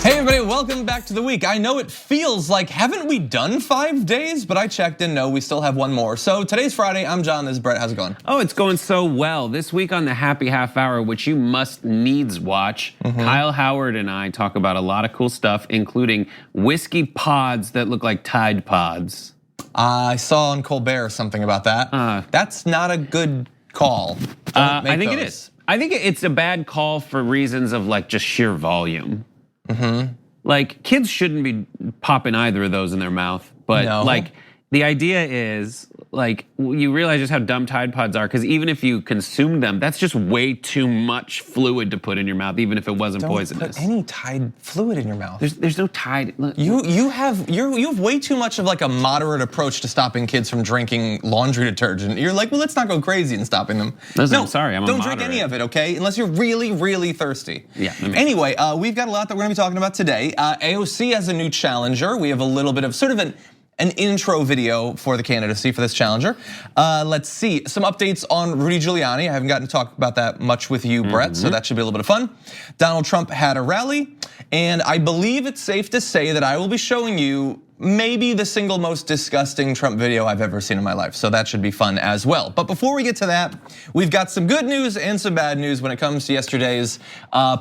Hey everybody, welcome back to the week. I know it feels like, haven't we done 5 days? But I checked and no, we still have one more. So today's Friday, I'm John, this is Brett, how's it going? Oh, it's going so well. This week on the Happy Half Hour, which you must needs watch, Kyle Howard and I talk about a lot of cool stuff, including whiskey pods that look like Tide Pods. I saw on Colbert something about that. That's not a good call. I think it is. I think it's a bad call for reasons of like just sheer volume. Like kids shouldn't be popping either of those in their mouth, but like the idea is like you realize just how dumb Tide Pods are because even if you consume them, that's just way too much fluid to put in your mouth, even if it wasn't poisonous. Don't put any Tide fluid in your mouth. There's no Tide. You have way too much of like a moderate approach to stopping kids from drinking laundry detergent. You're like, well, let's not go crazy in stopping them. Listen, I'm sorry, don't drink any of it, okay? Unless you're really, really thirsty. Yeah. Anyway, we've got a lot that we're gonna be talking about today. AOC has a new challenger. We have a little bit of sort of an intro video for the candidacy for this challenger. Let's see, some updates on Rudy Giuliani. I haven't gotten to talk about that much with you, Brett, so that should be a little bit of fun. Donald Trump had a rally, and I believe it's safe to say that I will be showing you maybe the single most disgusting Trump video I've ever seen in my life, so that should be fun as well. But before we get to that, we've got some good news and some bad news when it comes to yesterday's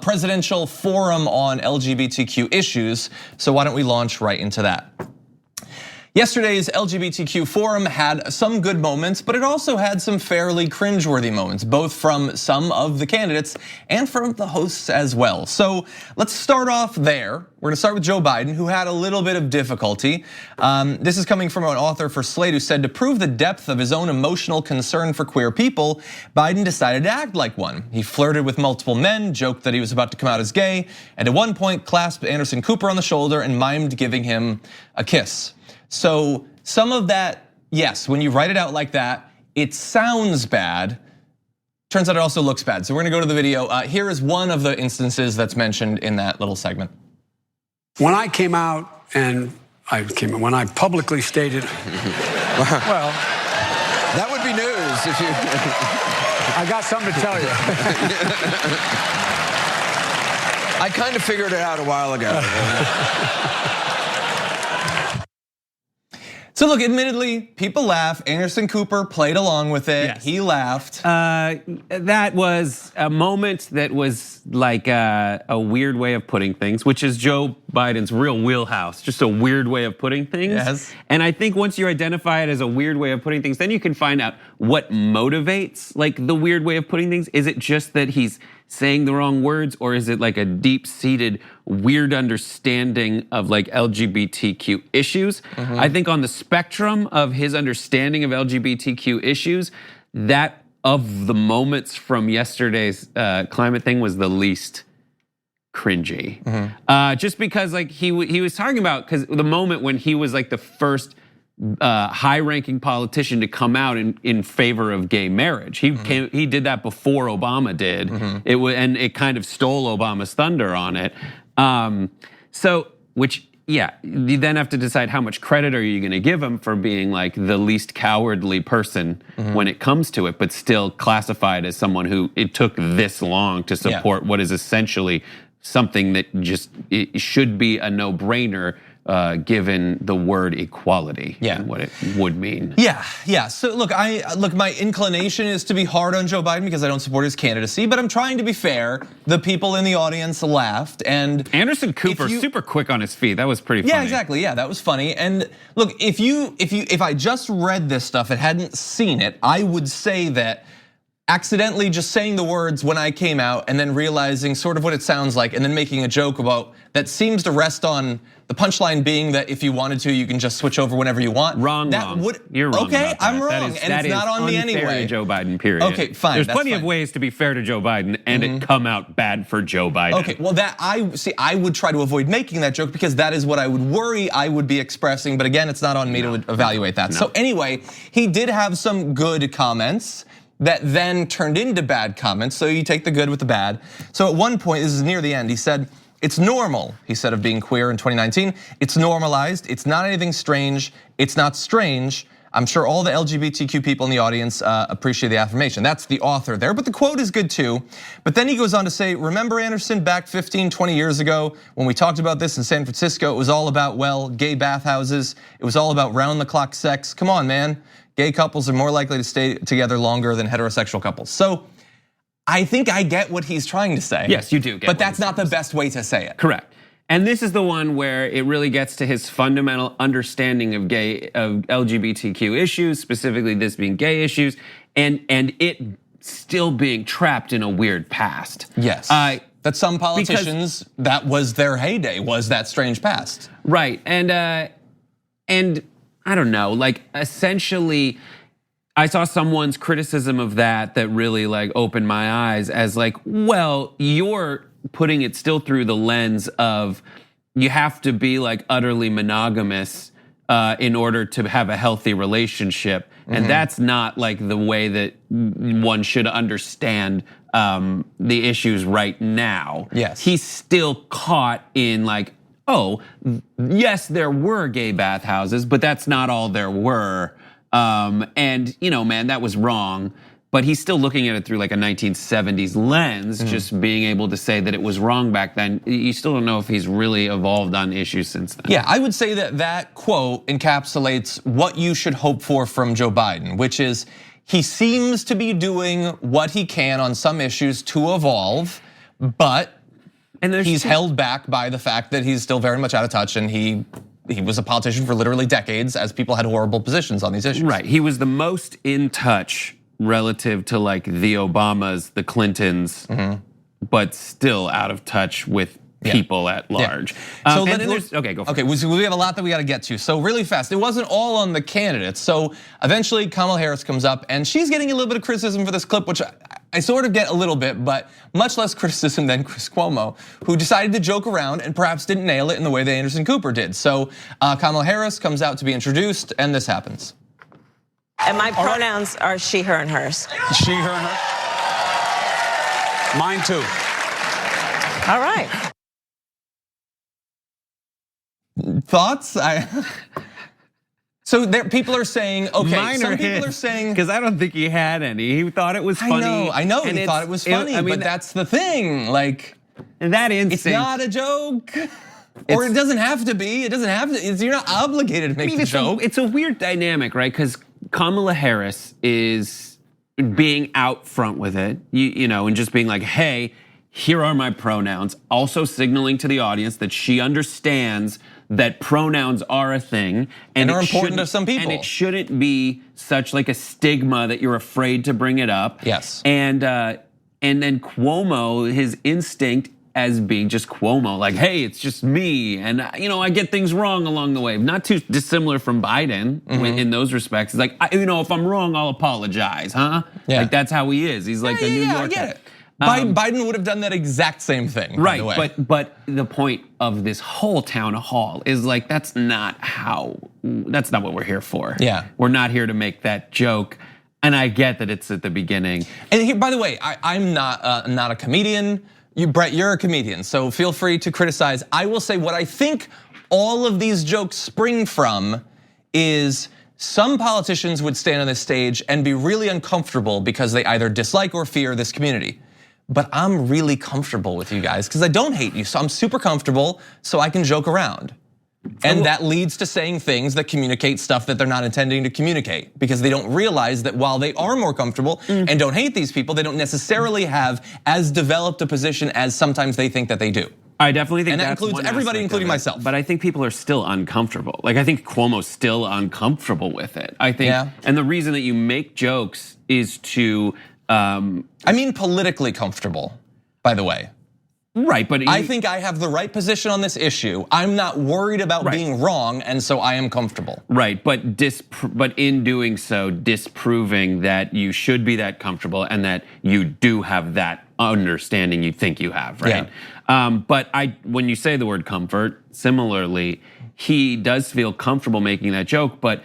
Presidential Forum on LGBTQ issues, so why don't we launch right into that. Yesterday's LGBTQ forum had some good moments, but it also had some fairly cringeworthy moments, both from some of the candidates and from the hosts as well. So let's start off there. We're gonna start with Joe Biden, who had a little bit of difficulty. This is coming from an author for Slate who said to prove the depth of his own emotional concern for queer people, Biden decided to act like one. He flirted with multiple men, joked that he was about to come out as gay, and at one point clasped Anderson Cooper on the shoulder and mimed giving him a kiss. So some of that, yes, when you write it out like that, it sounds bad. Turns out it also looks bad. So we're gonna go to the video. Here is one of the instances that's mentioned in that little segment. When I came out and when I publicly stated, well, that would be news if you. I got something to tell you. I kind of figured it out a while ago. So look, admittedly, people laugh. Anderson Cooper played along with it. Yes. He laughed. That was a moment that was like a weird way of putting things, which is Joe Biden's real wheelhouse, just a weird way of putting things. Yes. And I think once you identify it as a weird way of putting things, then you can find out what motivates like the weird way of putting things. Is it just that he's saying the wrong words, or is it like a deep-seated weird understanding of like LGBTQ issues? I think on the spectrum of his understanding of LGBTQ issues, that of the moments from yesterday's climate thing was the least cringy. Just because like he was talking about, because the moment when he was like the first high-ranking politician to come out in favor of gay marriage. He did that before Obama did. And it kind of stole Obama's thunder on it. You then have to decide how much credit are you gonna give him for being like the least cowardly person when it comes to it, but still classified as someone who it took this long to support what is essentially something that just it should be a no-brainer given the word equality and what it would mean. Yeah. So look, my inclination is to be hard on Joe Biden because I don't support his candidacy, but I'm trying to be fair. The people in the audience laughed, and Anderson Cooper super quick on his feet. That was pretty funny. Yeah, exactly. Yeah, that was funny. And look, if I just read this stuff and hadn't seen it, I would say that accidentally just saying the words when I came out and then realizing sort of what it sounds like and then making a joke about that seems to rest on the punchline being that if you wanted to, you can just switch over whenever you want. Wrong. You're wrong. Okay, about that. I'm wrong, and it's not on me anyway. To Joe Biden, period. Okay, fine. There's plenty of ways to be fair to Joe Biden and it come out bad for Joe Biden. Okay, well I would try to avoid making that joke because that is what I would worry I would be expressing, but again, it's not on me to evaluate that. So anyway, he did have some good comments that then turned into bad comments. So you take the good with the bad. So at one point, this is near the end, he said, "It's normal," he said, of being queer in 2019. "It's normalized, it's not anything strange, it's not strange. I'm sure all the LGBTQ people in the audience appreciate the affirmation. That's the author there, but the quote is good too. But then he goes on to say, remember Anderson, back 15, 20 years ago, when we talked about this in San Francisco, it was all about, well, gay bathhouses. It was all about round the clock sex. Come on, man. Gay couples are more likely to stay together longer than heterosexual couples. So I think I get what he's trying to say. Yes, you do get but that's not the best way to say it. Correct. And this is the one where it really gets to his fundamental understanding of LGBTQ issues, specifically this being gay issues, and it still being trapped in a weird past. Yes. That some politicians, that was their heyday, was that strange past. Right. And I don't know, like essentially, I saw someone's criticism of that really like opened my eyes as like, well, you're putting it still through the lens of you have to be like utterly monogamous in order to have a healthy relationship. And that's not like the way that one should understand the issues right now. Yes. He's still caught in like, oh, yes, there were gay bathhouses, but that's not all there were. And man, that was wrong. But he's still looking at it through like a 1970s lens, just being able to say that it was wrong back then. You still don't know if he's really evolved on issues since then. Yeah, I would say that quote encapsulates what you should hope for from Joe Biden, which is he seems to be doing what he can on some issues to evolve, but he's held back by the fact that he's still very much out of touch, and he was a politician for literally decades as people had horrible positions on these issues. Right, he was the most in touch relative to like the Obamas, the Clintons, but still out of touch with people at large. So okay, go for it. Okay, we have a lot that we got to get to. So really fast, it wasn't all on the candidates. So eventually Kamala Harris comes up and she's getting a little bit of criticism for this clip, which I sort of get a little bit, but much less criticism than Chris Cuomo, who decided to joke around and perhaps didn't nail it in the way that Anderson Cooper did. So Kamala Harris comes out to be introduced and this happens. And my pronouns are she, her, and hers. She, her, and her. Mine too. All right. Thoughts? So people are saying, okay, Mine some are people his, are saying, because I don't think he had any. He thought it was funny. I know, he thought it was funny, but that's the thing. Like, and that instinct, it's not a joke. Or it doesn't have to be. It doesn't have to. You're not obligated to make the joke. It's a weird dynamic, right? Because Kamala Harris is being out front with it, and just being like, hey, here are my pronouns. Also signaling to the audience that she understands that pronouns are a thing and are important to some people. And it shouldn't be such like a stigma that you're afraid to bring it up. Yes. And then Cuomo, his instinct as being just Cuomo, like, hey, it's just me, and I get things wrong along the way. Not too dissimilar from Biden in those respects. It's like, if I'm wrong, I'll apologize, huh? Yeah. Like that's how he is. He's like a New Yorker. I get it. Biden would have done that exact same thing, right? By the way. But the point of this whole town hall is like that's not what we're here for. Yeah, we're not here to make that joke. And I get that it's at the beginning. And here, by the way, I'm not a comedian. Brett, you're a comedian, so feel free to criticize. I will say what I think all of these jokes spring from is some politicians would stand on this stage and be really uncomfortable because they either dislike or fear this community. But I'm really comfortable with you guys because I don't hate you, so I'm super comfortable so I can joke around. And that leads to saying things that communicate stuff that they're not intending to communicate because they don't realize that while they are more comfortable and don't hate these people, they don't necessarily have as developed a position as sometimes they think that they do. I definitely think and that that's includes everybody, including myself. But I think people are still uncomfortable. Like I think Cuomo's still uncomfortable with it. I think, and the reason that you make jokes is to. I mean politically comfortable, by the way. Right, but I think I have the right position on this issue. I'm not worried about being wrong, and so I am comfortable. Right, but in doing so, disproving that you should be that comfortable and that you do have that understanding you think you have, right? Yeah. But when you say the word comfort, similarly, he does feel comfortable making that joke, but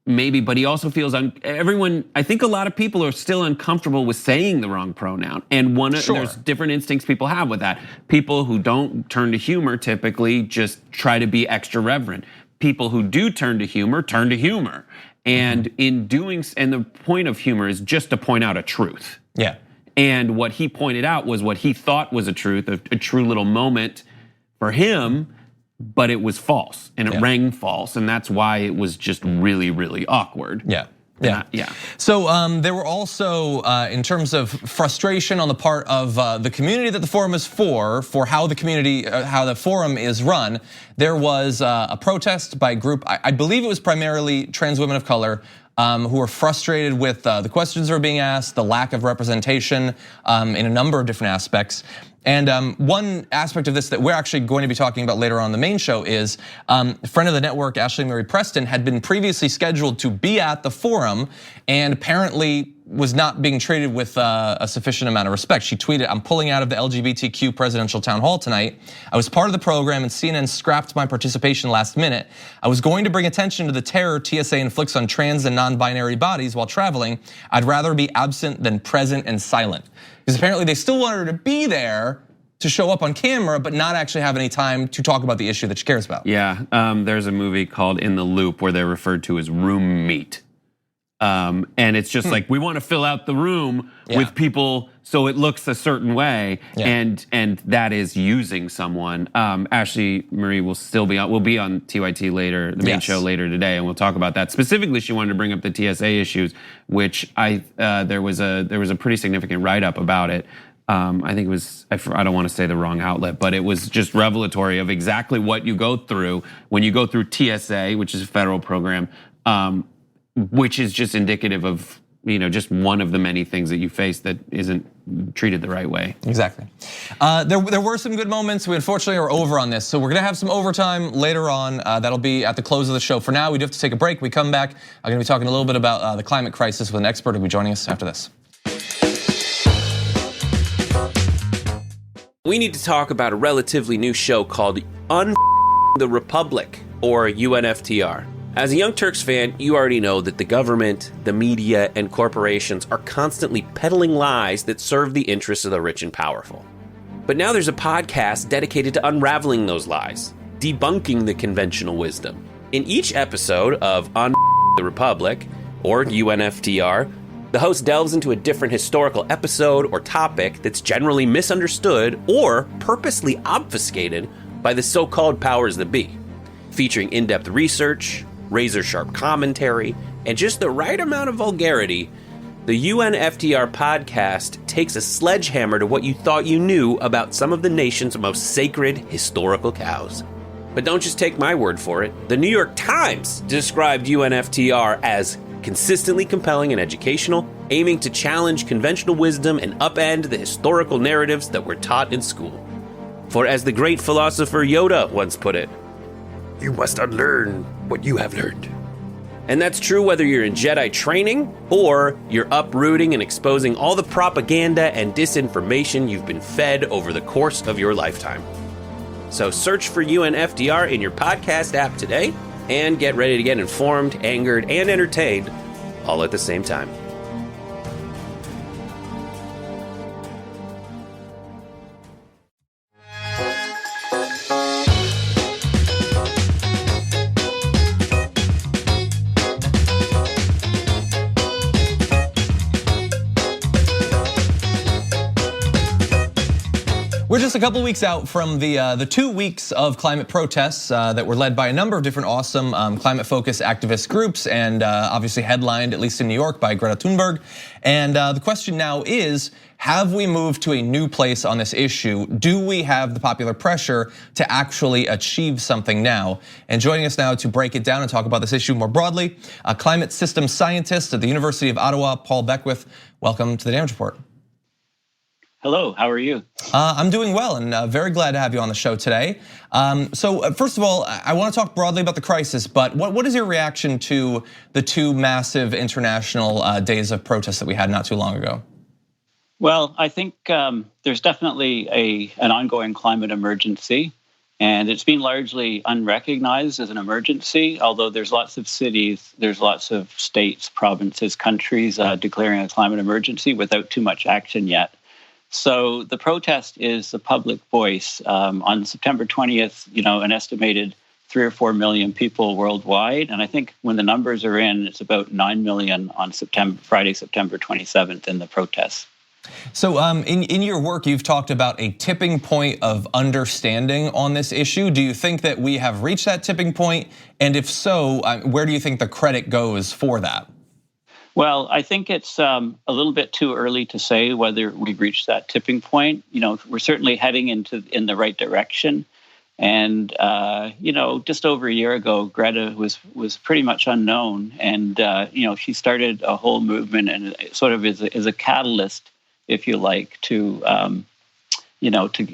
he also feels I think a lot of people are still uncomfortable with saying the wrong pronoun. And there's different instincts people have with that. People who don't turn to humor typically just try to be extra reverent. People who do turn to humor. And in doing, and the point of humor is just to point out a truth. Yeah. And what he pointed out was what he thought was a truth, a true little moment for him, but it was false and it rang false. And that's why it was just really, really awkward. Yeah. Yeah. So there were also, in terms of frustration on the part of the community that the forum is for how the community, how the forum is run, there was a protest by a group, I believe it was primarily trans women of color, who were frustrated with the questions that were being asked, the lack of representation in a number of different aspects. And one aspect of this that we're actually going to be talking about later on the main show is a friend of the network, Ashley Marie Preston, had been previously scheduled to be at the forum and apparently was not being treated with a sufficient amount of respect. She tweeted, "I'm pulling out of the LGBTQ Presidential Town Hall tonight. I was part of the program and CNN scrapped my participation last minute. I was going to bring attention to the terror TSA inflicts on trans and non-binary bodies while traveling. I'd rather be absent than present and silent." Because apparently they still want her to be there to show up on camera, but not actually have any time to talk about the issue that she cares about. Yeah, there's a movie called In the Loop where they're referred to as room meat. And it's just like, we want to fill out the room with people so it looks a certain way, and that is using someone. Ashley Marie will still be on, will be on TYT later, the main show later today, and we'll talk about that. Specifically, she wanted to bring up the TSA issues, which there was a pretty significant write-up about it. I think it was, I don't want to say the wrong outlet, but it was just revelatory of exactly what you go through when you go through TSA, which is a federal program, which is just indicative of, just one of the many things that you face that isn't treated the right way. Exactly. There were some good moments. We unfortunately are over on this, so we're gonna have some overtime later on. That'll be at the close of the show. For now, we do have to take a break. We come back, I'm gonna be talking a little bit about the climate crisis with an expert who'll be joining us after this. We need to talk about a relatively new show called the Republic, or UNFTR. As a Young Turks fan, you already know that the government, the media, and corporations are constantly peddling lies that serve the interests of the rich and powerful. But now there's a podcast dedicated to unraveling those lies, debunking the conventional wisdom. In each episode of the Republic, or UNFTR, the host delves into a different historical episode or topic that's generally misunderstood or purposely obfuscated by the so-called powers that be, featuring in-depth research, razor-sharp commentary, and just the right amount of vulgarity. The UNFTR podcast takes a sledgehammer to what you thought you knew about some of the nation's most sacred historical cows. But don't just take my word for it. The New York Times described UNFTR as consistently compelling and educational, aiming to challenge conventional wisdom and upend the historical narratives that were taught in school. For as the great philosopher Yoda once put it, "You must unlearn what you have learned." And that's true whether you're in Jedi training or you're uprooting and exposing all the propaganda and disinformation you've been fed over the course of your lifetime. So search for UNFTR in your podcast app today and get ready to get informed, angered, and entertained all at the same time. We're just a couple weeks out from the 2 weeks of climate protests that were led by a number of different awesome climate-focused activist groups, and obviously headlined, at least in New York, by Greta Thunberg. And the question now is, have we moved to a new place on this issue? Do we have the popular pressure to actually achieve something now? And joining us now to break it down and talk about this issue more broadly, a climate systems scientist at the University of Ottawa, Paul Beckwith. Welcome to the Damage Report. Hello, how are you? I'm doing well, and very glad to have you on the show today. So first of all, I want to talk broadly about the crisis, but what is your reaction to the two massive international days of protest that we had not too long ago? Well, I think there's definitely an ongoing climate emergency, and it's been largely unrecognized as an emergency, although there's lots of cities, there's lots of states, provinces, countries declaring a climate emergency without too much action yet. So the protest is the public voice. On September 20th, an estimated 3 or 4 million people worldwide. And I think when the numbers are in, it's about 9 million on Friday, September 27th in the protests. So in your work, you've talked about a tipping point of understanding on this issue. Do you think that we have reached that tipping point? And if so, where do you think the credit goes for that? Well, I think it's a little bit too early to say whether we've reached that tipping point. We're certainly heading in the right direction. And just over a year ago, Greta was pretty much unknown, and she started a whole movement, and it sort of is a catalyst, if you like, to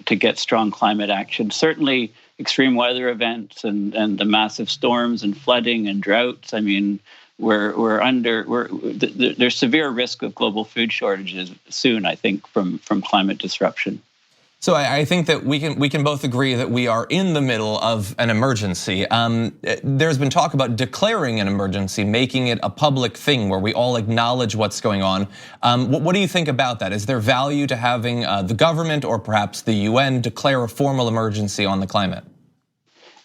get strong climate action. Certainly, extreme weather events and the massive storms and flooding and droughts. I mean, there's severe risk of global food shortages soon, I think, from climate disruption. So I think that we can both agree that we are in the middle of an emergency. There's been talk about declaring an emergency, making it a public thing where we all acknowledge what's going on. What do you think about that? Is there value to having the government or perhaps the UN declare a formal emergency on the climate?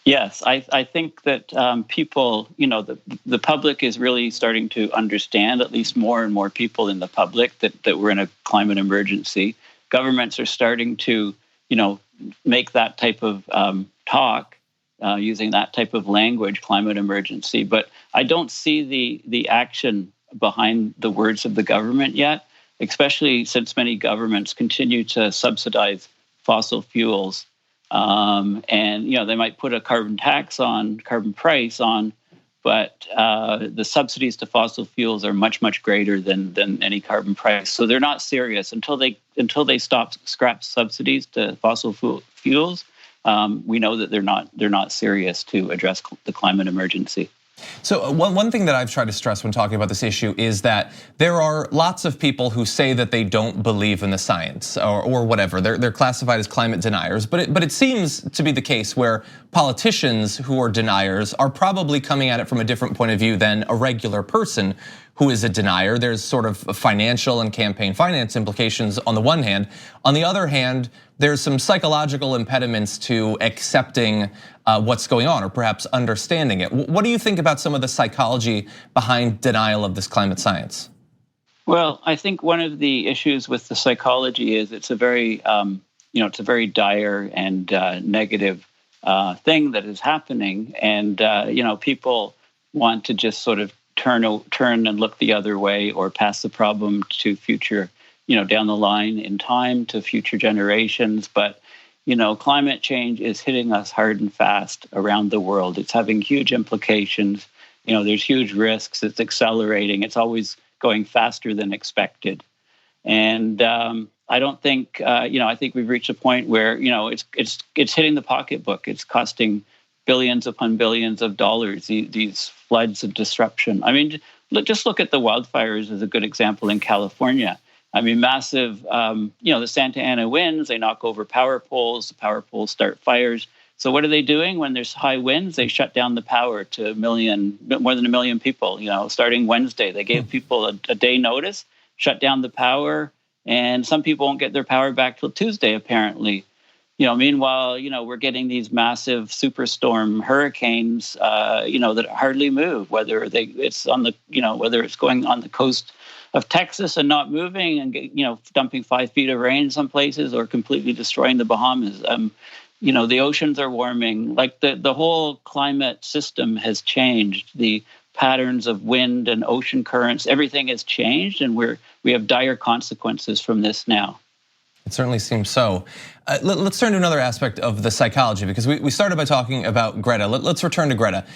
Yes, I think that people, the public is really starting to understand, at least more and more people in the public, that we're in a climate emergency. Governments are starting to, make that type of talk, using that type of language, climate emergency. But I don't see the action behind the words of the government yet, especially since many governments continue to subsidize fossil fuels. And they might put a carbon price on, but the subsidies to fossil fuels are much, much greater than any carbon price. So they're not serious until they scrap subsidies to fossil fuels. We know that they're not serious to address the climate emergency. So one thing that I've tried to stress when talking about this issue is that there are lots of people who say that they don't believe in the science or whatever. They're classified as climate deniers, but it seems to be the case where politicians who are deniers are probably coming at it from a different point of view than a regular person who is a denier. There's sort of financial and campaign finance implications on the one hand. On the other hand, there's some psychological impediments to accepting what's going on or perhaps understanding it. What do you think about some of the psychology behind denial of this climate science? Well, I think one of the issues with the psychology is it's a very, it's a very dire and negative thing that is happening, and people want to just sort of turn and look the other way or pass the problem to future, down the line in time to future generations. But climate change is hitting us hard and fast around the world. It's having huge implications. There's huge risks. It's accelerating. It's always going faster than expected. And I don't think, I think we've reached a point where, it's hitting the pocketbook. It's costing billions upon billions of dollars, these floods of disruption. I mean, just look at the wildfires as a good example in California. I mean, massive, the Santa Ana winds, they knock over power poles, the power poles start fires. So what are they doing when there's high winds? They shut down the power to more than a million people, starting Wednesday. They gave people a day notice, shut down the power, and some people won't get their power back till Tuesday, apparently. Meanwhile, we're getting these massive superstorm hurricanes, that hardly move, whether it's going on the coast of Texas and not moving and, dumping 5 feet of rain in some places or completely destroying the Bahamas. The oceans are warming. Like the whole climate system has changed. The patterns of wind and ocean currents, everything has changed, and we have dire consequences from this now. It certainly seems so. Let's turn to another aspect of the psychology, because we started by talking about Greta. Let's return to Greta.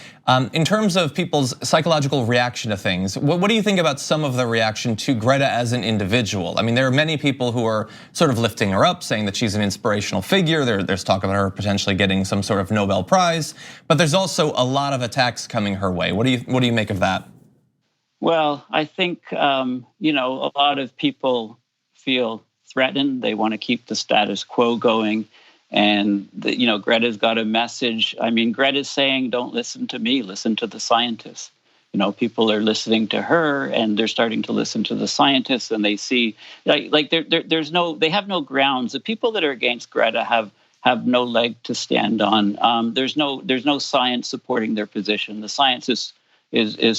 In terms of people's psychological reaction to things, what do you think about some of the reaction to Greta as an individual? I mean, there are many people who are sort of lifting her up, saying that she's an inspirational figure. There's talk about her potentially getting some sort of Nobel Prize, but there's also a lot of attacks coming her way. What do you make of that? Well, I think a lot of people feel threatened. They want to keep the status quo going. And Greta's got a message. I mean, Greta's saying, don't listen to me, listen to the scientists. People are listening to her, and they're starting to listen to the scientists, and they see they have no grounds. The people that are against Greta have have no leg to stand on. There's no science supporting their position. The science is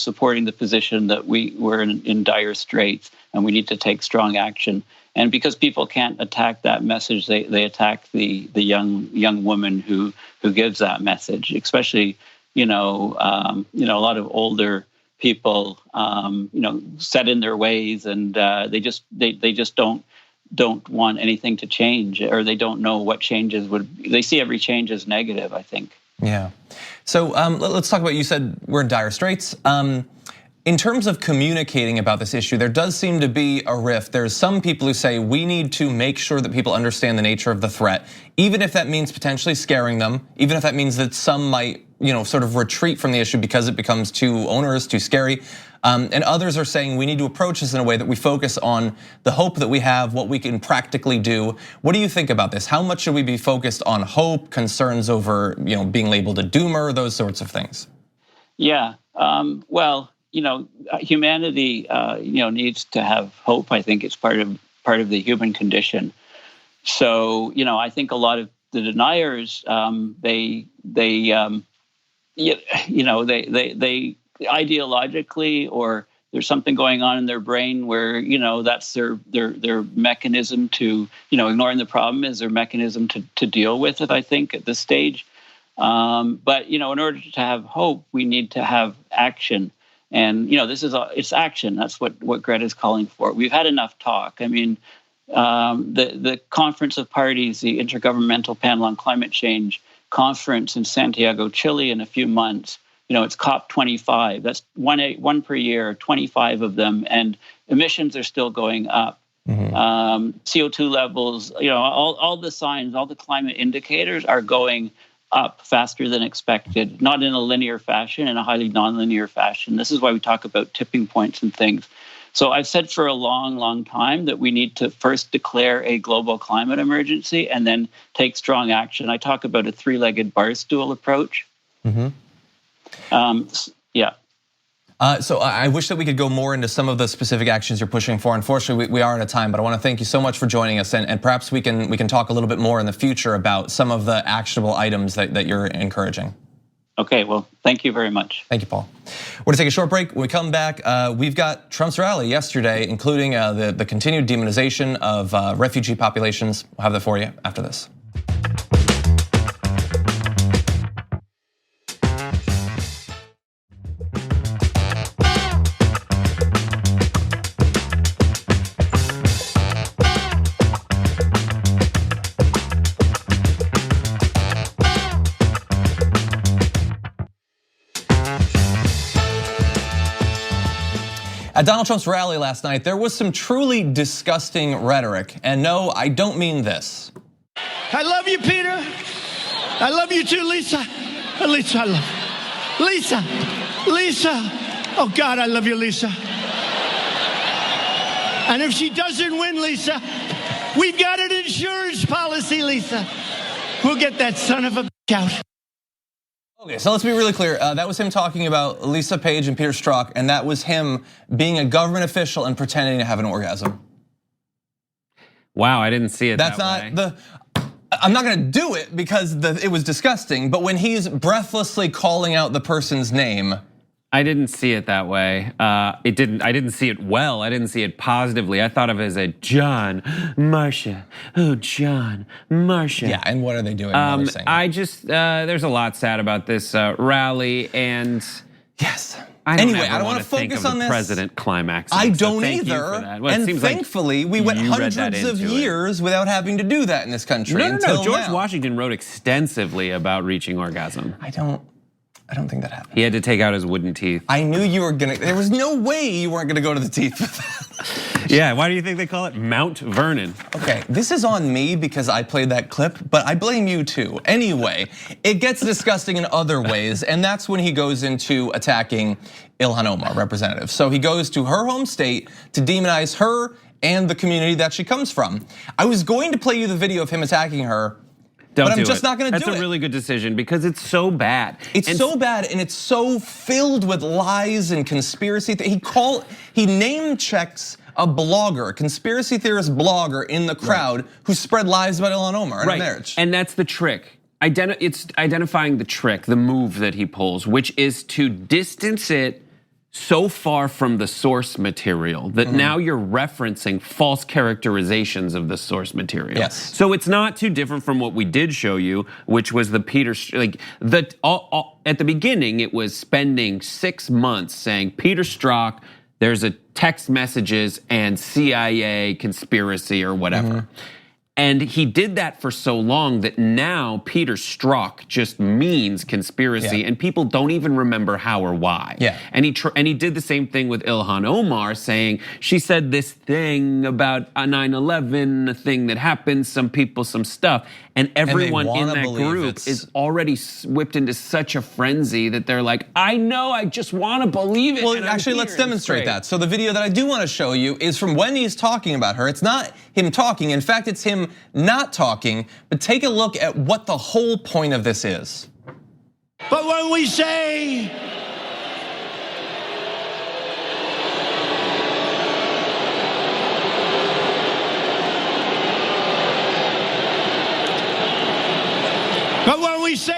supporting the position that we're in dire straits and we need to take strong action. And because people can't attack that message, they attack the young woman who gives that message, especially a lot of older people set in their ways, and they just don't want anything to change, or they don't know what changes they see every change as negative, I think. Yeah. So let's talk about, you said we're in dire straits. In terms of communicating about this issue, there does seem to be a rift. There's some people who say we need to make sure that people understand the nature of the threat, even if that means potentially scaring them, even if that means that some might, sort of retreat from the issue because it becomes too onerous, too scary. And others are saying we need to approach this in a way that we focus on the hope that we have, what we can practically do. What do you think about this? How much should we be focused on hope, concerns over, being labeled a doomer, those sorts of things? Yeah, well, humanity, needs to have hope. I think it's part of the human condition. So, I think a lot of the deniers, they ideologically, or there's something going on in their brain where that's their mechanism to ignoring the problem is their mechanism to deal with it. I think at this stage, but in order to have hope, we need to have action. And it's action. That's what Greta is calling for. We've had enough talk. I mean, the Conference of Parties, the Intergovernmental Panel on Climate Change conference in Santiago, Chile, in a few months. It's COP25. That's one per year, 25 of them, and emissions are still going up. Mm-hmm. CO2 levels, all the signs, all the climate indicators are going up faster than expected, not in a linear fashion, in a highly nonlinear fashion. This is why we talk about tipping points and things. So I've said for a long, long time that we need to first declare a global climate emergency and then take strong action. I talk about a three-legged bar stool approach. Mm-hmm. Yeah. So I wish that we could go more into some of the specific actions you're pushing for. Unfortunately, we are out of time, but I want to thank you so much for joining us, and perhaps we can talk a little bit more in the future about some of the actionable items that you're encouraging. Okay, well, thank you very much. Thank you, Paul. We're gonna take a short break. When we come back, we've got Trump's rally yesterday, including the continued demonization of refugee populations. We'll have that for you after this. At Donald Trump's rally last night, there was some truly disgusting rhetoric. And no, I don't mean this. I love you, Peter. I love you too, Lisa. Lisa, I love you. Lisa. Oh God, I love you, Lisa. And if she doesn't win, Lisa, we've got an insurance policy, Lisa. We'll get that son of a bitch out. Okay, so let's be really clear. That was him talking about Lisa Page and Peter Strzok, and that was him being a government official and pretending to have an orgasm. Wow, I didn't see it that way. That's not I'm not gonna do it because it was disgusting, but when he's breathlessly calling out the person's name. I didn't see it that way. I didn't see it well. I didn't see it positively. I thought of it as a John, Marcia. Oh, John, Marcia. Yeah, and what are they doing? I just there's a lot sad about this rally, and yes. I don't want to focus on this. President climax. I don't either. And thankfully, we went hundreds of years without having to do that in this country. No. George Washington wrote extensively about reaching orgasm. I don't think that happened. He had to take out his wooden teeth. I knew you were gonna, there was no way you weren't gonna go to the teeth with that. Yeah, why do you think they call it Mount Vernon? Okay, this is on me because I played that clip, but I blame you too. Anyway, it gets disgusting in other ways, and that's when he goes into attacking Ilhan Omar, representative. So he goes to her home state to demonize her and the community that she comes from. I was going to play you the video of him attacking her, but I'm just not gonna do it. That's a really good decision because it's so bad. It's so bad, and it's so filled with lies and conspiracy. He name checks a blogger, a conspiracy theorist blogger in the crowd who spread lies about Ilhan Omar and her marriage. And that's the trick. It's identifying the trick, the move that he pulls, which is to distance it so far from the source material that now you're referencing false characterizations of the source material. Yes. So it's not too different from what we did show you, which was the Peter, at the beginning, it was spending 6 months saying Peter Strzok, there's a text messages and CIA conspiracy or whatever. And he did that for so long that now Peter Strzok just means conspiracy, and people don't even remember how or why. And he did the same thing with Ilhan Omar, saying she said this thing about 9/11, a thing that happened, some people, some stuff, and everyone in that group is already whipped into such a frenzy that they're like, I know, I just want to believe it. Well, actually, let's demonstrate that. So the video that I do want to show you is from when he's talking about her. It's not him talking. In fact, it's him not talking, but take a look at what the whole point of this is. But when we say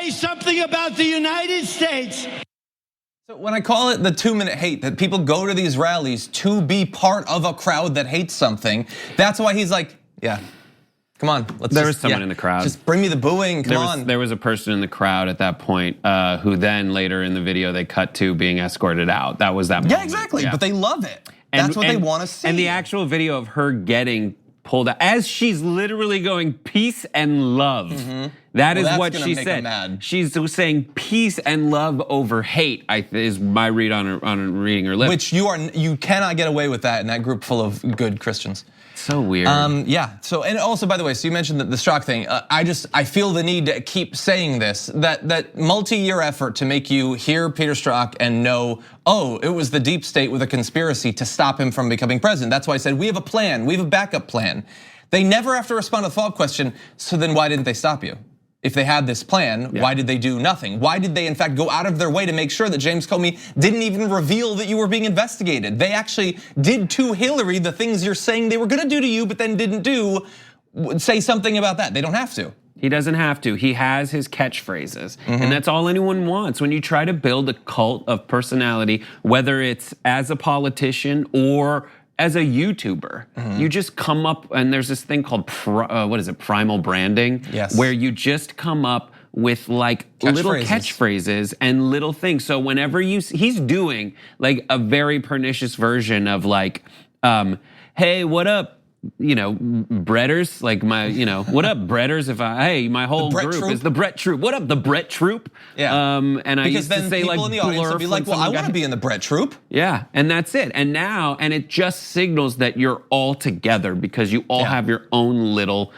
something about the United States. So when I call it the 2-minute hate, that people go to these rallies to be part of a crowd that hates something, that's why he's like, yeah, come on. There was someone in the crowd. Just bring me the booing, come on. There was a person in the crowd at that point who then later in the video they cut to being escorted out. That was that moment. Yeah, exactly, but they love it. That's what they want to see. And the actual video of her getting pulled out, as she's literally going peace and love. That is what she said. She's saying peace and love over hate, is my read on reading her lips. Which you cannot get away with that in that group full of good Christians. So weird. Yeah, so, and also, by the way, so you mentioned the Strzok thing. I feel the need to keep saying this, that multi-year effort to make you hear Peter Strzok and know, oh, it was the deep state with a conspiracy to stop him from becoming president. That's why I said, we have a plan, we have a backup plan. They never have to respond to the follow-up question, so then why didn't they stop you? If they had this plan, why did they do nothing? Why did they in fact go out of their way to make sure that James Comey didn't even reveal that you were being investigated? They actually did to Hillary the things you're saying they were gonna do to you, but then didn't do. Say something about that. They don't have to. He doesn't have to. He has his catchphrases. And that's all anyone wants. When you try to build a cult of personality, whether it's as a politician or as a YouTuber, you just come up, and there's this thing called, primal branding? Yes. Where you just come up with like little catchphrases and little things. So whenever he's doing like a very pernicious version of like, hey, what up? Breaders, like what up, Breaders? My whole group is the Brett Troop. What up, the Brett Troop? Yeah. And I used to say people like in the audience would be like, well, I want to be in the Brett Troop. Yeah, and that's it. And now, it just signals that you're all together because you all have your own little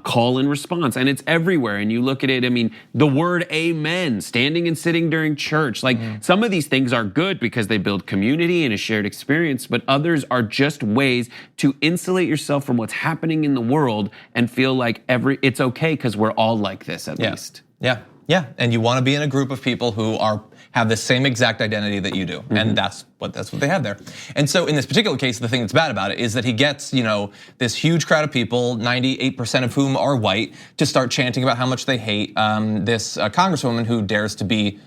call and response, and it's everywhere. And you look at it, I mean, the word amen, standing and sitting during church, like some of these things are good because they build community and a shared experience, but others are just ways to insulate yourself from what's happening in the world and feel like it's okay because we're all like this at least. Yeah, and you want to be in a group of people who have the same exact identity that you do, and that's what they have there. And so in this particular case, the thing that's bad about it is that he gets this huge crowd of people, 98% of whom are white, to start chanting about how much they hate this congresswoman who dares to be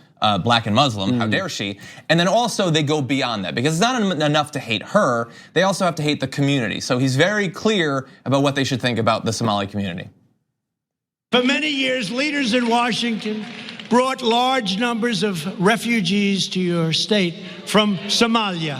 black and Muslim. How dare she? And then also they go beyond that because it's not enough to hate her; they also have to hate the community. So he's very clear about what they should think about the Somali community. For many years, leaders in Washington brought large numbers of refugees to your state from Somalia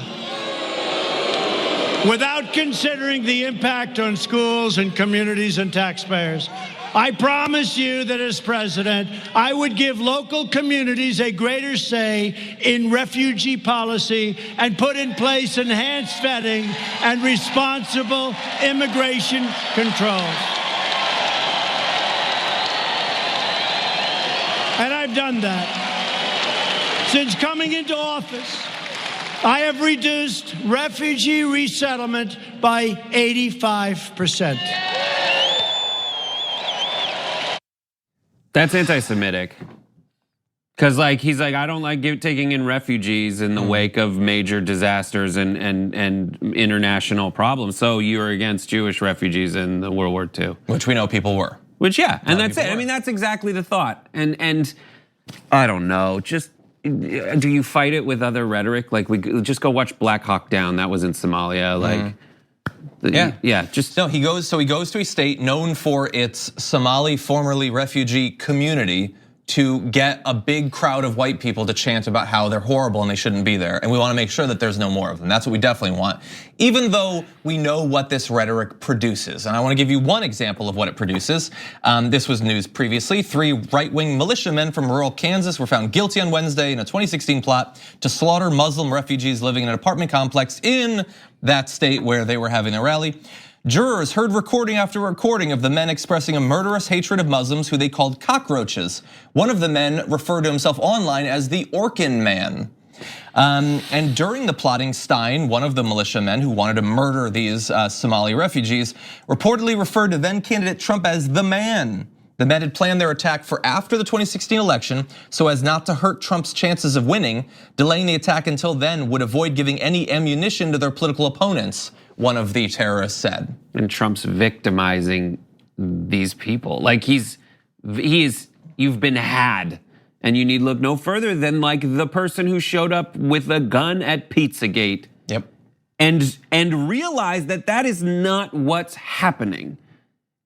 without considering the impact on schools and communities and taxpayers. I promise you that as president, I would give local communities a greater say in refugee policy and put in place enhanced vetting and responsible immigration controls. And I've done that. Since coming into office, I have reduced refugee resettlement by 85%. That's anti-Semitic. Because like he's like, I don't like taking in refugees in the wake of major disasters and international problems. So you're against Jewish refugees in the World War II, which we know people were. Which and that's it. I mean, that's exactly the thought. And I don't know. Just do you fight it with other rhetoric? Like we just go watch Black Hawk Down. That was in Somalia. Like. Just no. He goes to a state known for its Somali formerly refugee community to get a big crowd of white people to chant about how they're horrible and they shouldn't be there. And we want to make sure that there's no more of them. That's what we definitely want, even though we know what this rhetoric produces. And I want to give you one example of what it produces. This was news previously. 3 right-wing militiamen from rural Kansas were found guilty on Wednesday in a 2016 plot to slaughter Muslim refugees living in an apartment complex in that state where they were having their rally. Jurors heard recording after recording of the men expressing a murderous hatred of Muslims who they called cockroaches. One of the men referred to himself online as the Orkin Man. And during the plotting, Stein, one of the militiamen who wanted to murder these Somali refugees, reportedly referred to then candidate Trump as the man. The men had planned their attack for after the 2016 election so as not to hurt Trump's chances of winning. Delaying the attack until then would avoid giving any ammunition to their political opponents, one of the terrorists said. And Trump's victimizing these people. Like you've been had. And you need look no further than like the person who showed up with a gun at Pizzagate. Yep. And realize that is not what's happening.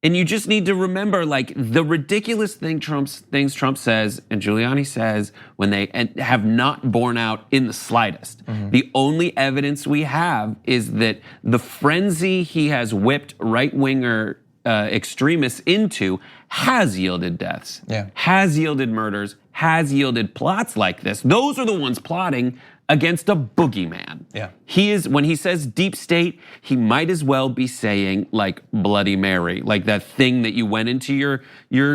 And you just need to remember, like, the ridiculous things Trump says and Giuliani says when they have not borne out in the slightest. The only evidence we have is that the frenzy he has whipped right-winger extremists into has yielded deaths, has yielded murders, has yielded plots like this. Those are the ones plotting against a boogeyman. He is, when he says deep state, he might as well be saying like Bloody Mary, like that thing that you went into your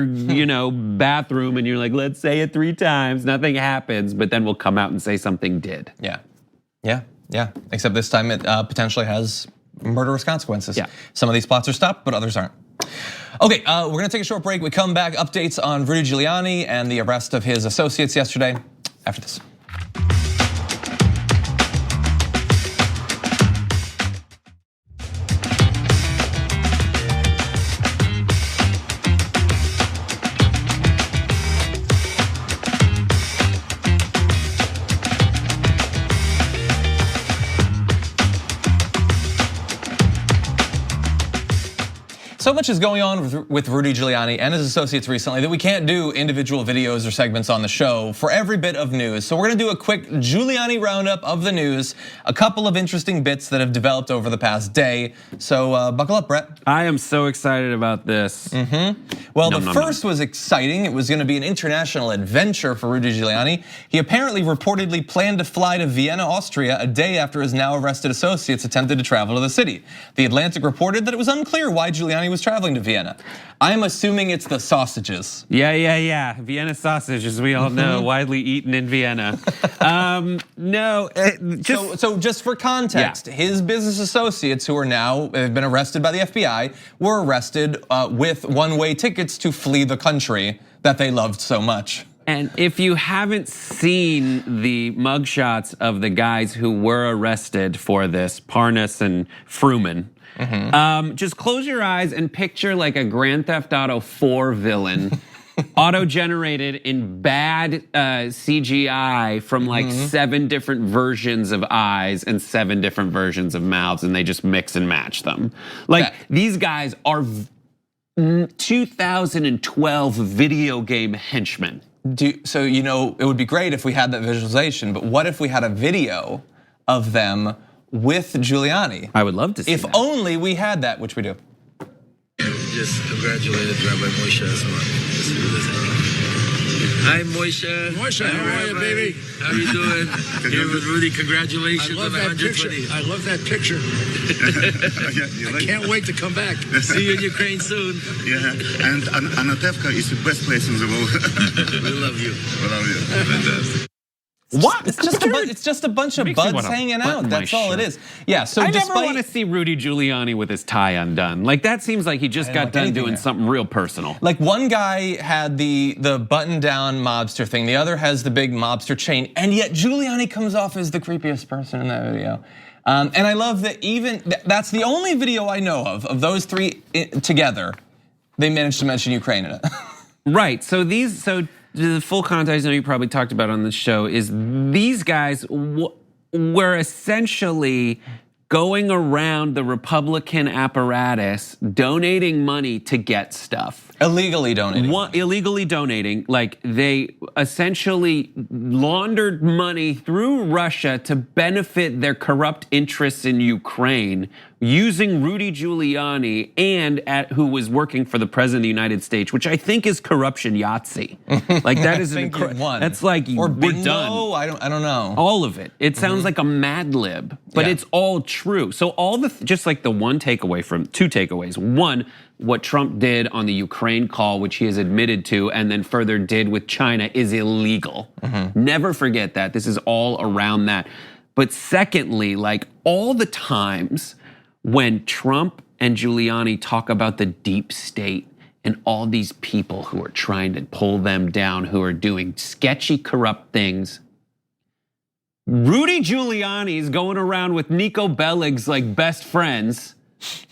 bathroom and you're like, let's say it 3 times, nothing happens, but then we'll come out and say something did. Yeah. Except this time it potentially has murderous consequences. Some of these plots are stopped, but others aren't. Okay, we're gonna take a short break. We come back, updates on Rudy Giuliani and the arrest of his associates yesterday after this. So much is going on with Rudy Giuliani and his associates recently that we can't do individual videos or segments on the show for every bit of news. So we're gonna do a quick Giuliani roundup of the news, a couple of interesting bits that have developed over the past day. So buckle up, Brett. I am so excited about this. Well, the first was exciting. It was gonna be an international adventure for Rudy Giuliani. He apparently reportedly planned to fly to Vienna, Austria a day after his now arrested associates attempted to travel to the city. The Atlantic reported that it was unclear why Giuliani was traveling to Vienna. I'm assuming it's the sausages. Yeah. Vienna sausage, as we all know, widely eaten in Vienna. So just for context, his business associates who are now have been arrested by the FBI were arrested with one-way tickets to flee the country that they loved so much. And if you haven't seen the mugshots of the guys who were arrested for this, Parnas and Fruman, just close your eyes and picture like a Grand Theft Auto 4 villain, auto-generated in bad CGI from like 7 different versions of eyes and 7 different versions of mouths, and they just mix and match them. Like these guys are 2012 video game henchmen. So it would be great if we had that visualization, but what if we had a video of them with Giuliani? I would love to see if that. only we had that, which we do. Just congratulated Rabbi Moshe Asman. Hi, Moshe. Moshe, how are you, baby? How you doing? Here with Rudy, congratulations on the 120. I love that picture. I can't wait to come back. See you in Ukraine soon. Yeah, and Anatevka is the best place in the world. We love you. We love you. Fantastic. What? It's just a bunch of buds hanging out. That's all it is. Yeah. So I never want to see Rudy Giuliani with his tie undone. Like that seems like he just got done doing something real personal. Like one guy had the button-down mobster thing, the other has the big mobster chain, and yet Giuliani comes off as the creepiest person in that video. And I love that that's the only video I know of those three together. They managed to mention Ukraine in it. Right. So the full context I know you probably talked about on the show is these guys were essentially going around the Republican apparatus donating money to get stuff. Illegally donating. Illegally donating, like they essentially laundered money through Russia to benefit their corrupt interests in Ukraine using Rudy Giuliani who was working for the president of the United States, which I think is corruption Yahtzee. Like that is that's like or we're bingo, done. I don't know. All of it. It sounds like a Mad Lib, but it's all true. So just like the two takeaways. One, what Trump did on the Ukraine call, which he has admitted to, and then further did with China, is illegal. Never forget that. This is all around that. But secondly, like all the times when Trump and Giuliani talk about the deep state and all these people who are trying to pull them down, who are doing sketchy, corrupt things, Rudy Giuliani is going around with Nico Bellic's like best friends.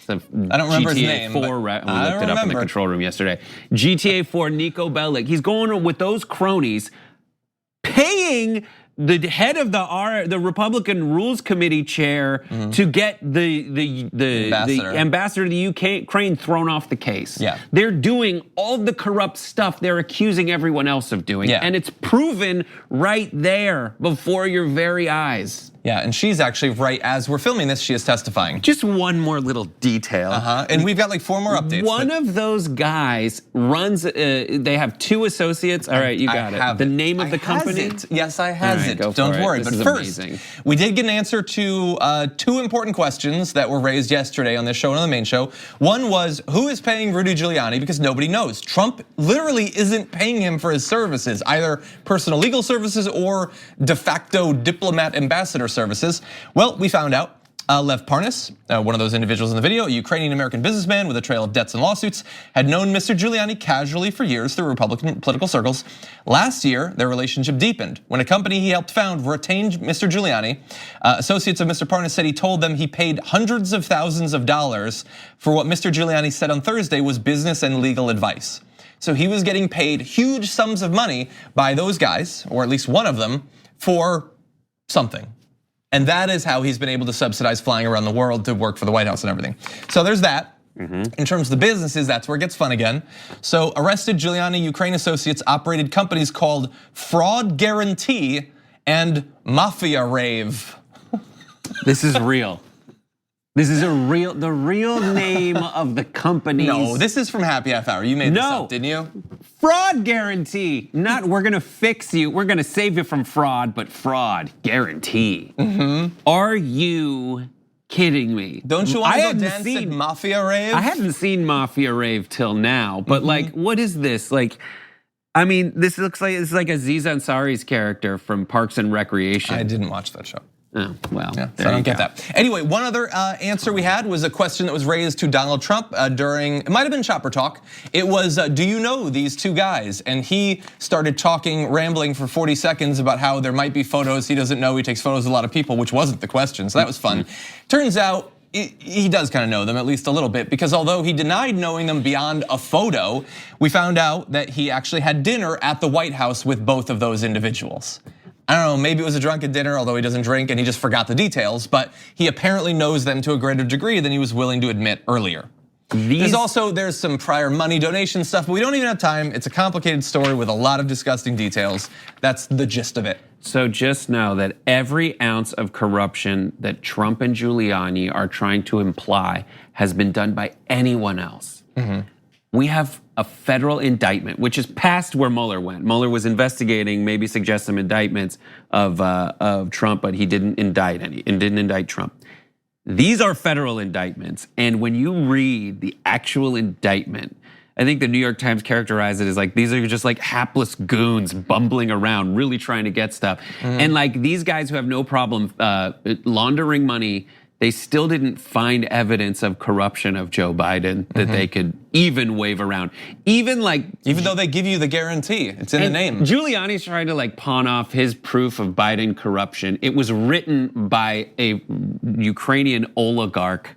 I don't remember his name. We looked it up in the control room yesterday. GTA 4 Nico Bellic. He's going with those cronies, paying the head of the Republican Rules Committee chair to get the ambassador to the Ukraine thrown off the case. Yeah. They're doing all the corrupt stuff they're accusing everyone else of doing. Yeah. And it's proven right there before your very eyes. Yeah, and she's actually right as we're filming this, she is testifying. Just one more little detail. And we've got like 4 more updates. One of those guys runs, they have 2 associates. All right, you got it. The name of the company? Yes, I has it. Go Don't for it. worry. This But is first, amazing. we did get an answer to 2 important questions that were raised yesterday on this show and on the main show. One was, who is paying Rudy Giuliani? Because nobody knows. Trump literally isn't paying him for his services, either personal legal services or de facto diplomat ambassador services. Well, we found out. Lev Parnas, one of those individuals in the video, a Ukrainian-American businessman with a trail of debts and lawsuits, had known Mr. Giuliani casually for years through Republican political circles. Last year, their relationship deepened when a company he helped found retained Mr. Giuliani. Associates of Mr. Parnas said he told them he paid hundreds of thousands of dollars for what Mr. Giuliani said on Thursday was business and legal advice. So he was getting paid huge sums of money by those guys, or at least one of them, for something. And that is how he's been able to subsidize flying around the world to work for the White House and everything. So there's that. In terms of the businesses, that's where it gets fun again. So arrested Giuliani Ukraine associates operated companies called Fraud Guarantee and Mafia Rave. This is real. This is the real name of the company. No, this is from Happy Half Hour. You made this up, didn't you? Fraud guarantee. Not we're gonna fix you, we're gonna save you from fraud, but fraud guarantee. Are you kidding me? Don't you want to go dance at Mafia Rave? I hadn't seen Mafia Rave till now, but like, what is this? Like, I mean, this looks like it's like Aziz Ansari's character from Parks and Recreation. I didn't watch that show. Oh, well, yeah, so I don't get that. Anyway, one other answer we had was a question that was raised to Donald Trump during, it might have been Chopper Talk. It was, do you know these 2 guys? And he started talking, rambling for 40 seconds about how there might be photos he doesn't know. He takes photos of a lot of people, which wasn't the question, so that was fun. Turns out, he does kind of know them, at least a little bit, because although he denied knowing them beyond a photo, we found out that he actually had dinner at the White House with both of those individuals. I don't know, maybe it was a drunken dinner, although he doesn't drink and he just forgot the details, but he apparently knows them to a greater degree than he was willing to admit earlier. There's some prior money donation stuff, but we don't even have time. It's a complicated story with a lot of disgusting details. That's the gist of it. So just know that every ounce of corruption that Trump and Giuliani are trying to imply has been done by anyone else. We have a federal indictment, which is past where Mueller went. Mueller was investigating, maybe suggest some indictments of Trump, but he didn't indict Trump. These are federal indictments, and when you read the actual indictment, I think the New York Times characterized it as like, these are just like hapless goons bumbling around, really trying to get stuff. And like these guys who have no problem laundering money, they still didn't find evidence of corruption of Joe Biden that they could even wave around. Even though they give you the guarantee, it's in the name. Giuliani's trying to like pawn off his proof of Biden corruption. It was written by a Ukrainian oligarch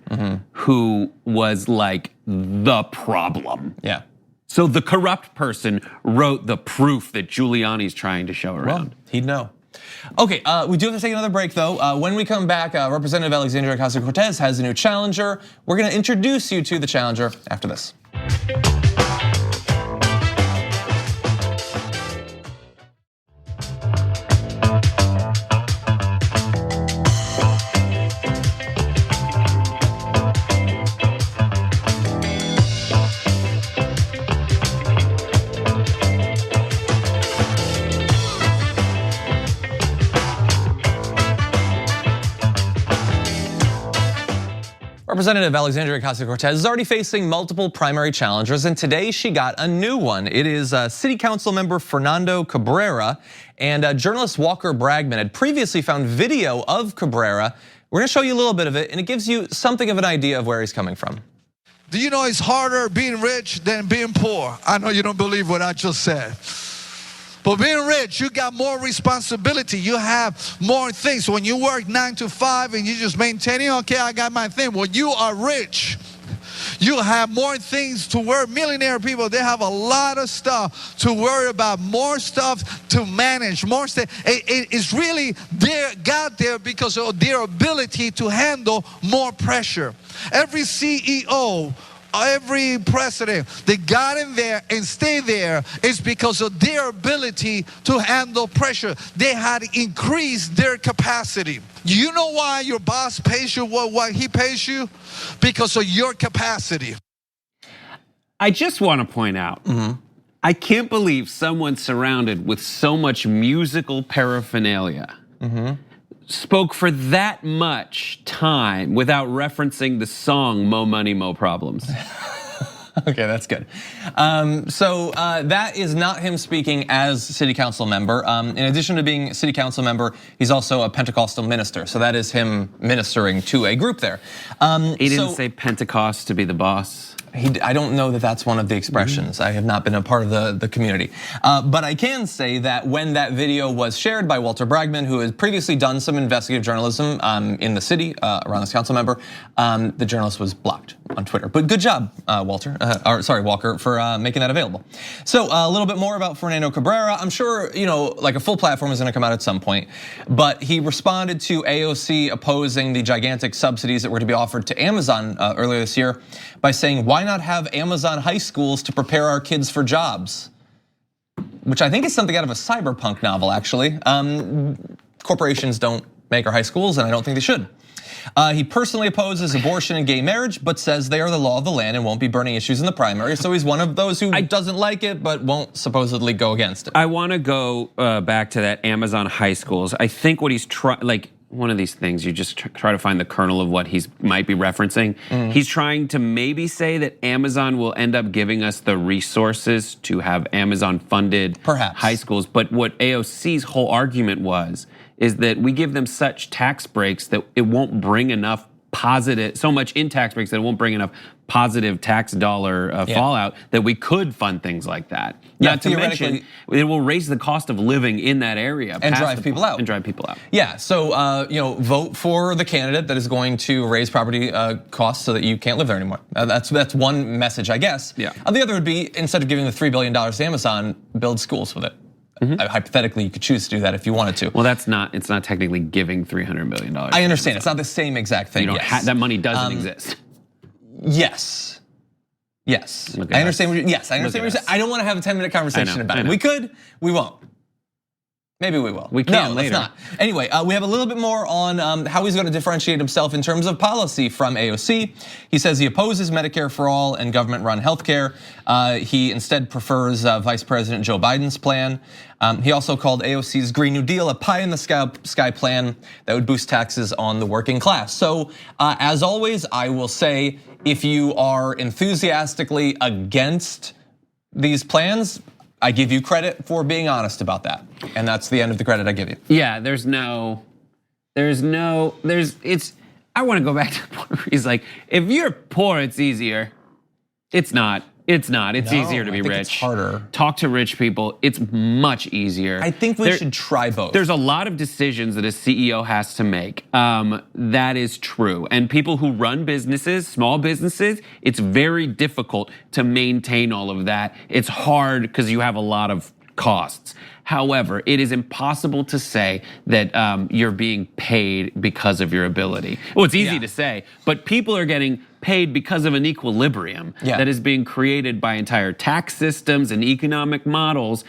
who was like the problem. Yeah. So the corrupt person wrote the proof that Giuliani's trying to show around. Well, he'd know. Okay, we do have to take another break though. When we come back, Representative Alexandria Ocasio-Cortez has a new challenger. We're gonna introduce you to the challenger after this. Representative Alexandria Ocasio-Cortez is already facing multiple primary challengers, and today she got a new one. It is City Council member Fernando Cabrera, and journalist Walker Bragman had previously found video of Cabrera. We're gonna show you a little bit of it, and it gives you something of an idea of where he's coming from. Do you know it's harder being rich than being poor? I know you don't believe what I just said. But being rich, you got more responsibility. You have more things. When you work 9 to 5 and you just maintaining, okay, I got my thing. When you are rich, you have more things to worry. Millionaire people, they have a lot of stuff to worry about, more stuff to manage, more stuff. It's really got there because of their ability to handle more pressure. Every CEO, every president that got in there and stayed there is because of their ability to handle pressure. They had increased their capacity. You know why your boss pays you what he pays you? Because of your capacity. I just want to point out, I can't believe someone surrounded with so much musical paraphernalia spoke for that much time without referencing the song Mo Money, Mo Problems. Okay, that's good. So that is not him speaking as city council member. In addition to being city council member, he's also a Pentecostal minister. So that is him ministering to a group there. He didn't say Pentecost to be the boss. I don't know that that's one of the expressions. I have not been a part of the community. But I can say that when that video was shared by Walter Bragman, who has previously done some investigative journalism in the city around this council member, the journalist was blocked on Twitter. But good job, Walker, for making that available. So a little bit more about Fernando Cabrera. I'm sure, like a full platform is gonna come out at some point, but he responded to AOC opposing the gigantic subsidies that were to be offered to Amazon earlier this year by saying, why not have Amazon high schools to prepare our kids for jobs? Which I think is something out of a cyberpunk novel, actually. Corporations don't make our high schools, and I don't think they should. He personally opposes abortion and gay marriage, but says they are the law of the land and won't be burning issues in the primary. So he's one of those who doesn't like it, but won't supposedly go against it. I want to go back to that Amazon high schools. I think what he's trying, one of these things, you just try to find the kernel of what he might be referencing. He's trying to maybe say that Amazon will end up giving us the resources to have Amazon funded high schools. But what AOC's whole argument is that we give them such tax breaks that it won't bring enough so much in tax breaks that it won't bring enough positive tax dollar fallout that we could fund things like that. Not to mention, it will raise the cost of living in that area and drive people out. Yeah, so vote for the candidate that is going to raise property costs so that you can't live there anymore. That's one message, I guess. Yeah. The other would be, instead of giving the $3 billion to Amazon, build schools with it. Hypothetically, you could choose to do that if you wanted to. Well, it's not technically giving $300 billion. I understand, it's not the same exact thing. That money doesn't exist. Yes. I understand what you're saying. I don't want to have a 10-minute conversation about it. We could, we won't. Maybe we will. We can later. Let's not. Anyway, we have a little bit more on how he's going to differentiate himself in terms of policy from AOC. He says he opposes Medicare for all and government-run healthcare. He instead prefers Vice President Joe Biden's plan. He also called AOC's Green New Deal a pie-in-the-sky plan that would boost taxes on the working class. So, as always, I will say, if you are enthusiastically against these plans, I give you credit for being honest about that. And that's the end of the credit I give you. Yeah, I wanna go back to the point where he's like, if you're poor, it's easier. It's not. It's easier to be rich. It's harder. Talk to rich people. It's much easier. I think we should try both. There's a lot of decisions that a CEO has to make. That is true. And people who run businesses, small businesses, it's very difficult to maintain all of that. It's hard because you have a lot of costs. However, it is impossible to say that you're being paid because of your ability. Well, it's easy to say, but people are getting paid because of an equilibrium that is being created by entire tax systems and economic models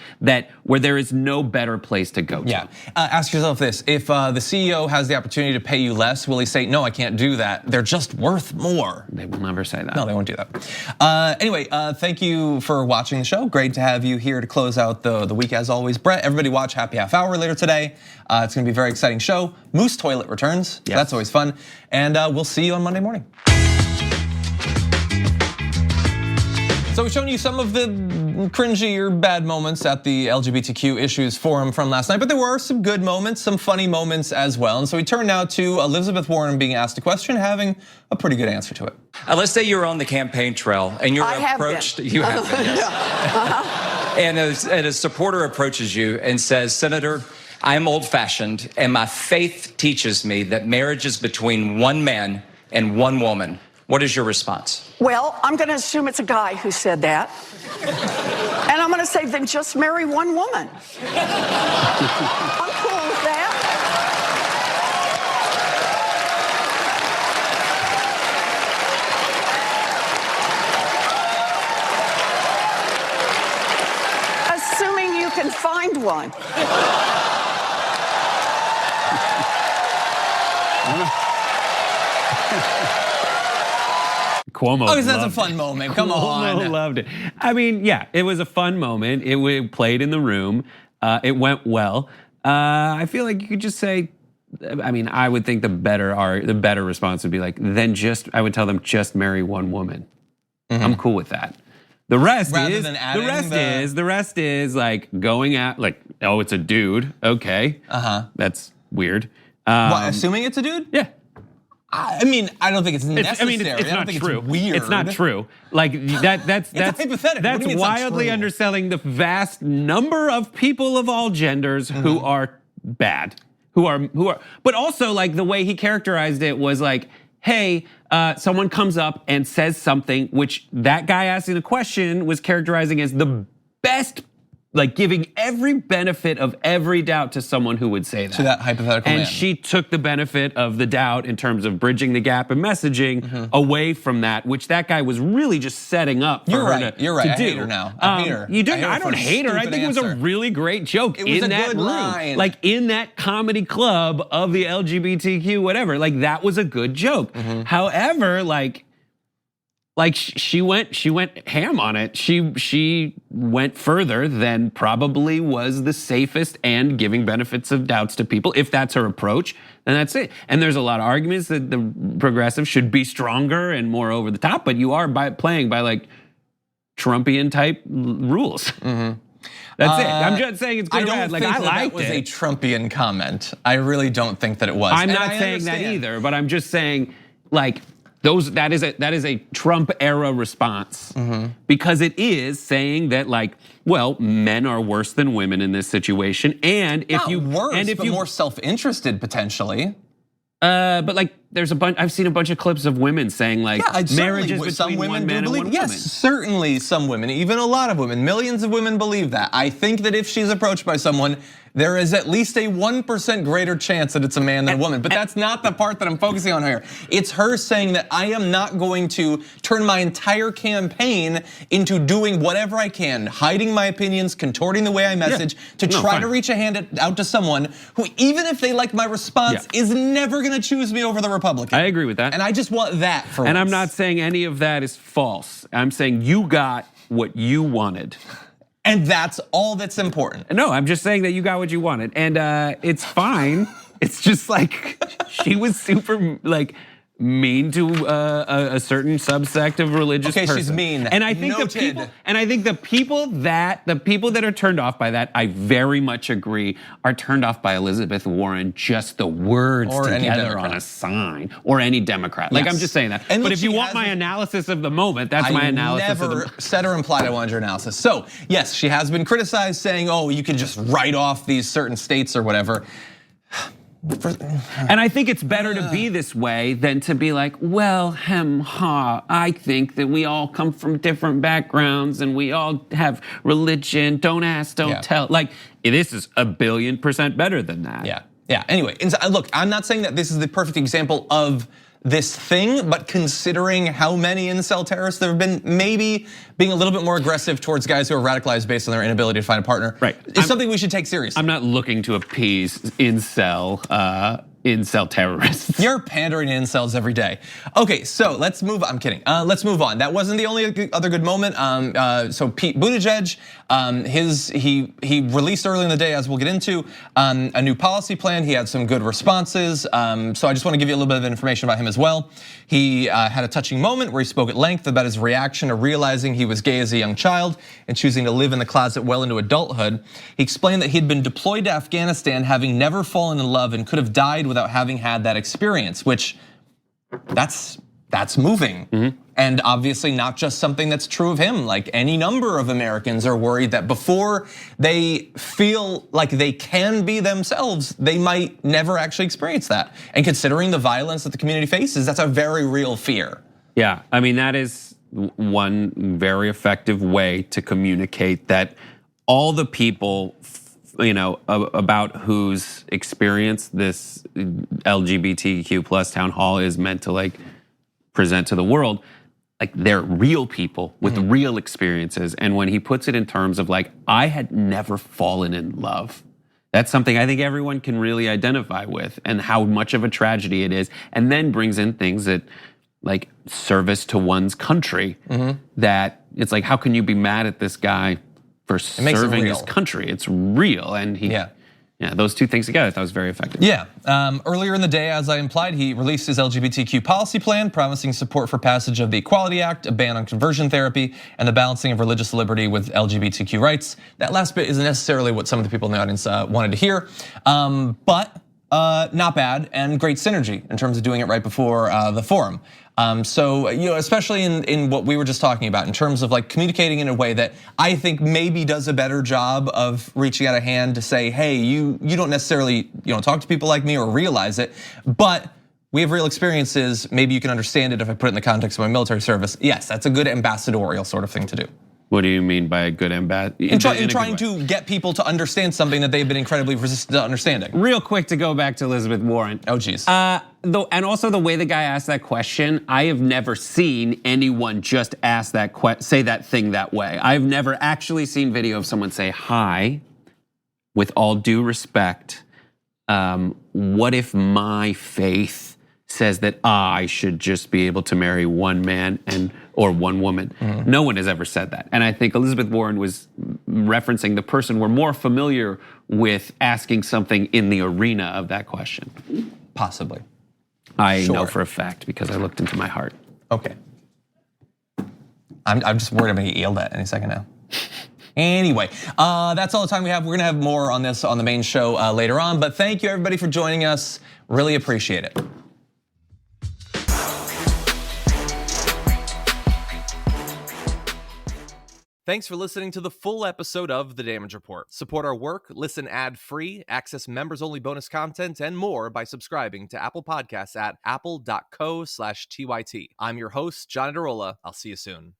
where there is no better place to go to. Ask yourself this, if the CEO has the opportunity to pay you less, will he say, no, I can't do that? They're just worth more. They will never say that. No, they won't do that. Anyway, thank you for watching the show. Great to have you here to close out the week as always. Brett, everybody watch Happy Half Hour later today. It's gonna be a very exciting show. Moose Toilet returns, that's always fun. And we'll see you on Monday morning. So we've shown you some of the cringy or bad moments at the LGBTQ Issues Forum from last night, but there were some good moments, some funny moments as well. And so we turn now to Elizabeth Warren being asked a question, having a pretty good answer to it. Let's say you're on the campaign trail and you're approached. You have been, yes. And a supporter approaches you and says, Senator, I'm old-fashioned and my faith teaches me that marriage is between one man and one woman. What is your response? Well, I'm going to assume it's a guy who said that. And I'm going to say, then just marry one woman. I'm cool with that. Assuming you can find one. Cuomo. Oh, that's a fun moment. Come on. Cuomo loved it. I mean, yeah, it was a fun moment. It played in the room. It went well. I feel like you could just say, I mean, I would think the better response would be like, then I would tell them just marry one woman. I'm cool with that. The rest is like going out like, oh, it's a dude. Okay. That's weird. Assuming it's a dude? Yeah. I mean, I don't think it's necessary. It's not true. It's weird. It's not true. Like that's hypothetical. That's wildly underselling the vast number of people of all genders who are bad, who are. But also, like the way he characterized it was like, hey, someone comes up and says something which that guy asking the question was characterizing as the best. Like giving every benefit of every doubt to someone who would say that. To that hypothetical man. And she took the benefit of the doubt in terms of bridging the gap in messaging away from that, which that guy was really just setting up for her to You're right. to do. I hate her now. I hate her. You do? I don't hate her. I think it was a really great joke in that room. Line. Like in that comedy club of the LGBTQ whatever. Like that was a good joke. However, like she went ham on it. She went further than probably was the safest and giving benefits of doubts to people. If that's her approach, then that's it. And there's a lot of arguments that the progressives should be stronger and more over the top, but you are playing by like Trumpian type rules. That's it. I'm just saying it's good or bad. Like I liked it. That was a Trumpian comment. I really don't think that it was. I'm not saying that either, but I'm just saying like. That is a Trump era response because it is saying that like, well, men are worse than women in this situation, and if Not worse, but more self-interested potentially. But like there's I've seen a bunch of clips of women saying like marriage is between one man and one woman. Yes, certainly some women, even a lot of women, millions of women believe that. I think that if she's approached by someone, there is at least a 1% greater chance that it's a man than a woman. But that's not the part that I'm focusing on here. It's her saying that I am not going to turn my entire campaign into doing whatever I can, hiding my opinions, contorting the way I message, to try to reach a hand out to someone who, even if they like my response, is never gonna choose me over the Republican. I agree with that. And I just want that for once. And I'm not saying any of that is false. I'm saying you got what you wanted. And that's all that's important. No, I'm just saying that you got what you wanted, and it's fine. It's just like she was super like mean to a certain subsect of religious person. She's mean. And I think the people that are turned off by that, I very much agree, are turned off by Elizabeth Warren, just the words together on a sign, or any Democrat. Like, I'm just saying that. And but if you want my analysis of the moment, that's my analysis. I never said or implied I wanted your analysis. So yes, she has been criticized, saying, "Oh, you can just write off these certain states or whatever." And I think it's better to be this way than to be like, well, I think that we all come from different backgrounds and we all have religion. Don't ask, don't tell. Like, this is 1,000,000,000% better than that. Yeah. Anyway, look, I'm not saying that this is the perfect example of this thing, but considering how many incel terrorists there have been, maybe being a little bit more aggressive towards guys who are radicalized based on their inability to find a partner is something we should take seriously. I'm not looking to appease incel terrorists. You're pandering to incels every day. Okay, so let's move. I'm kidding. Let's move on. That wasn't the only other good moment. So Pete Buttigieg, he released early in the day, as we'll get into, a new policy plan. He had some good responses. So I just want to give you a little bit of information about him as well. He had a touching moment where he spoke at length about his reaction to realizing he was gay as a young child and choosing to live in the closet well into adulthood. He explained that he'd been deployed to Afghanistan, having never fallen in love, and could have died without having had that experience, which that's moving. And obviously not just something that's true of him. Like, any number of Americans are worried that before they feel like they can be themselves, they might never actually experience that. And considering the violence that the community faces, that's a very real fear. Yeah, I mean, that is one very effective way to communicate that all the people, about whose experience this LGBTQ plus town hall is meant to like present to the world, like, they're real people with real experiences. And when he puts it in terms of like, I had never fallen in love, that's something I think everyone can really identify with, and how much of a tragedy it is. And then brings in things that like service to one's country, that it's like, how can you be mad at this guy for serving his country? It's real. And those two things together, I thought was very effective. Earlier in the day, as I implied, he released his LGBTQ policy plan, promising support for passage of the Equality Act, a ban on conversion therapy, and the balancing of religious liberty with LGBTQ rights. That last bit isn't necessarily what some of the people in the audience wanted to hear, but not bad, and great synergy in terms of doing it right before the forum. So, especially in what we were just talking about, in terms of like communicating in a way that I think maybe does a better job of reaching out a hand to say, hey, you don't necessarily talk to people like me or realize it, but we have real experiences. Maybe you can understand it if I put it in the context of my military service. Yes, that's a good ambassadorial sort of thing to do. What do you mean by a good ambassador? In trying to get people to understand something that they've been incredibly resistant to understanding. Real quick, to go back to Elizabeth Warren. Oh, geez. And also the way the guy asked that question, I have never seen anyone just ask say that thing that way. I've never actually seen video of someone say, hi, with all due respect, what if my faith says that I should just be able to marry one man or one woman? No one has ever said that. And I think Elizabeth Warren was referencing the person we're more familiar with asking something in the arena of that question. Possibly. I know for a fact because I looked into my heart. Okay. I'm just worried I'm gonna get yelled at any second now. Anyway, that's all the time we have. We're gonna have more on this on the main show later on, but thank you everybody for joining us. Really appreciate it. Thanks for listening to the full episode of The Damage Report. Support our work, listen ad-free, access members-only bonus content, and more by subscribing to Apple Podcasts at apple.co/TYT. I'm your host, John Adarola. I'll see you soon.